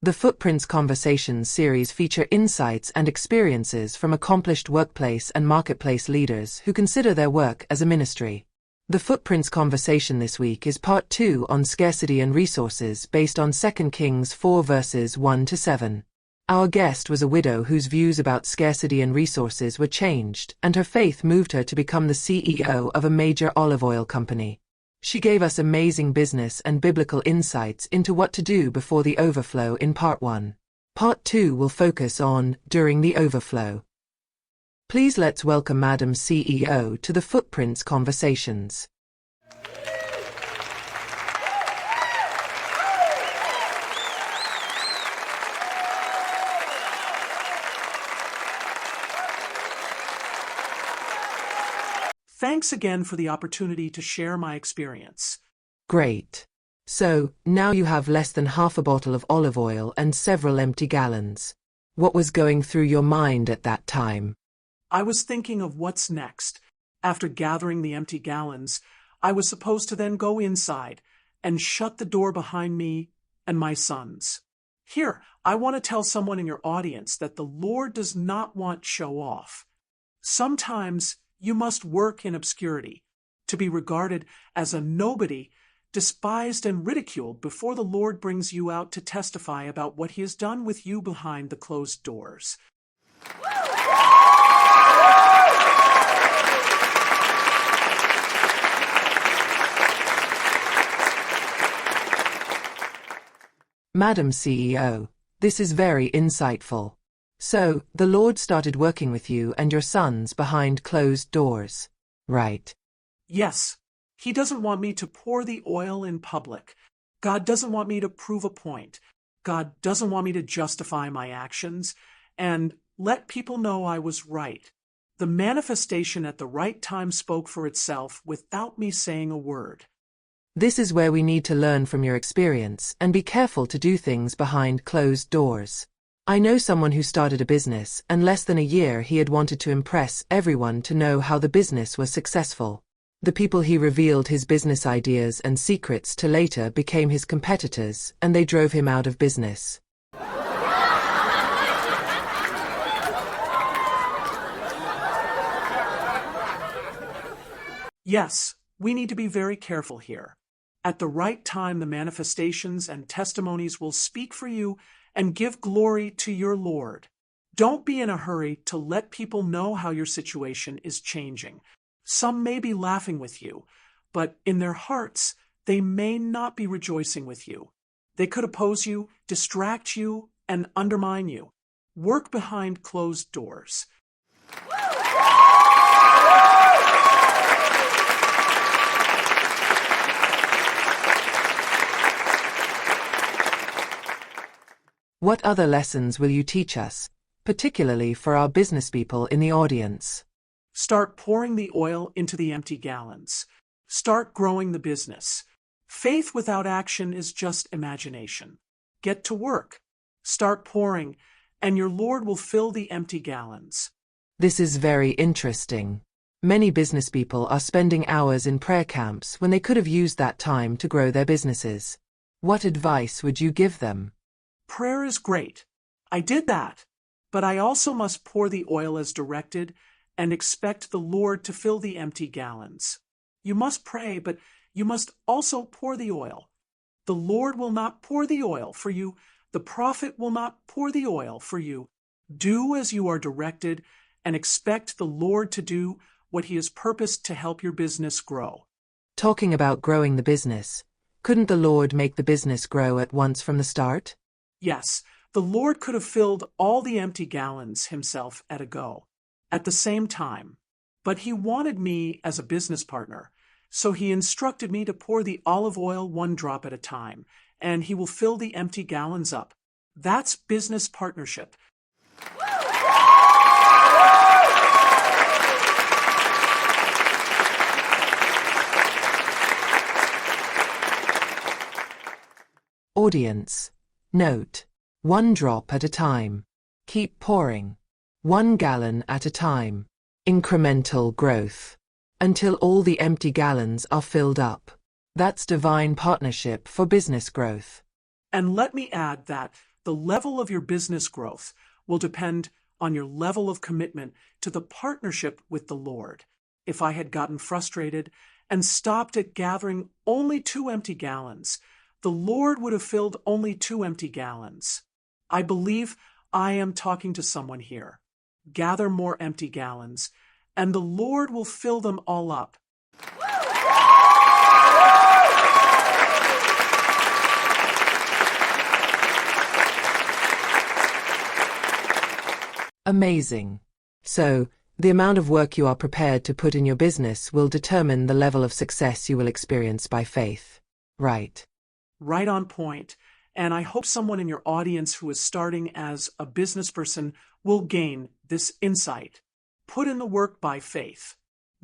The Footprints Conversations series feature insights and experiences from accomplished workplace and marketplace leaders who consider their work as a ministry. The Footprints Conversation this week is part 2 on Scarcity and Resources based on 2 Kings 4 verses 1-7. Our guest was a widow whose views about scarcity and resources were changed, and her faith moved her to become the CEO of a major olive oil company. She gave us amazing business and biblical insights into what to do before the overflow in part 1. Part 2 will focus on during the overflow. Please let's welcome Madam CEO to the Footprints Conversations. Thanks again for the opportunity to share my experience. Great. So, now you have less than half a bottle of olive oil and several empty gallons. What was going through your mind at that time? I was thinking of what's next. After gathering the empty gallons, I was supposed to then go inside and shut the door behind me and my sons. Here, I want to tell someone in your audience that the Lord does not want show off. Sometimes you must work in obscurity, to be regarded as a nobody, despised and ridiculed before the Lord brings you out to testify about what He has done with you behind the closed doors. Madam CEO, this is very insightful. So, the Lord started working with you and your sons behind closed doors, right? Yes, He doesn't want me to pour the oil in public. God doesn't want me to prove a point. God doesn't want me to justify my actions and let people know I was right. The manifestation at the right time spoke for itself without me saying a word. This is where we need to learn from your experience and be careful to do things behind closed doors. I know someone who started a business, and less than a year he had wanted to impress everyone to know how the business was successful. The people he revealed his business ideas and secrets to later became his competitors, and they drove him out of business. Yes, we need to be very careful here. At the right time, the manifestations and testimonies will speak for you and give glory to your Lord. Don't be in a hurry to let people know how your situation is changing. Some may be laughing with you, but in their hearts, they may not be rejoicing with you. They could oppose you, distract you, and undermine you. Work behind closed doors. What other lessons will you teach us, particularly for our business people in the audience? Start pouring the oil into the empty gallons. Start growing the business. Faith without action is just imagination. Get to work. Start pouring, and your Lord will fill the empty gallons. This is very interesting. Many business people are spending hours in prayer camps when they could have used that time to grow their businesses. What advice would you give them? Prayer is great. I did that. But I also must pour the oil as directed and expect the Lord to fill the empty gallons. You must pray, but you must also pour the oil. The Lord will not pour the oil for you. The prophet will not pour the oil for you. Do as you are directed and expect the Lord to do what He has purposed to help your business grow. Talking about growing the business, couldn't the Lord make the business grow at once from the start? Yes, the Lord could have filled all the empty gallons Himself at a go, at the same time. But He wanted me as a business partner, so He instructed me to pour the olive oil 1 drop at a time, and He will fill the empty gallons up. That's business partnership. Audience, note. 1 drop at a time. Keep pouring. 1 gallon at a time. Incremental growth. Until all the empty gallons are filled up. That's divine partnership for business growth. And let me add that The level of your business growth will depend on your level of commitment to the partnership with the Lord. If I had gotten frustrated and stopped at gathering only 2 empty gallons, the Lord would have filled only 2 empty gallons. I believe I am talking to someone here. Gather more empty gallons, and the Lord will fill them all up. Amazing. So, the amount of work you are prepared to put in your business will determine the level of success you will experience by faith. Right. Right on point. And I hope someone in your audience who is starting as a business person will gain this insight. Put in the work by faith.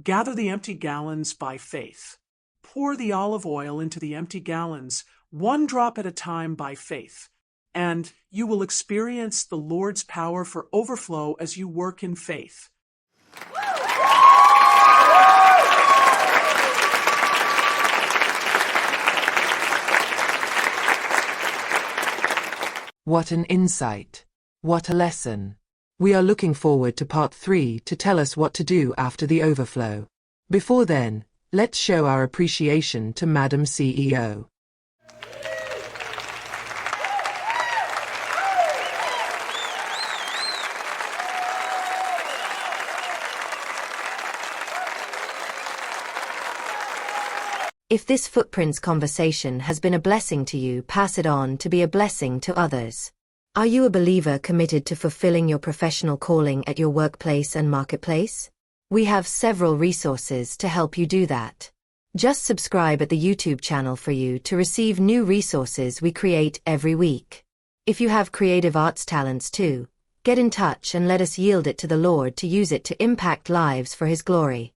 Gather the empty gallons by faith. Pour the olive oil into the empty gallons, 1 drop at a time by faith. And you will experience the Lord's power for overflow as you work in faith. What an insight. What a lesson. We are looking forward to part 3 to tell us what to do after the overflow. Before then, let's show our appreciation to Madam CEO. If this Footprints conversation has been a blessing to you, pass it on to be a blessing to others. Are you a believer committed to fulfilling your professional calling at your workplace and marketplace? We have several resources to help you do that. Just subscribe at the YouTube channel for you to receive new resources we create every week. If you have creative arts talents too, get in touch and let us yield it to the Lord to use it to impact lives for His glory.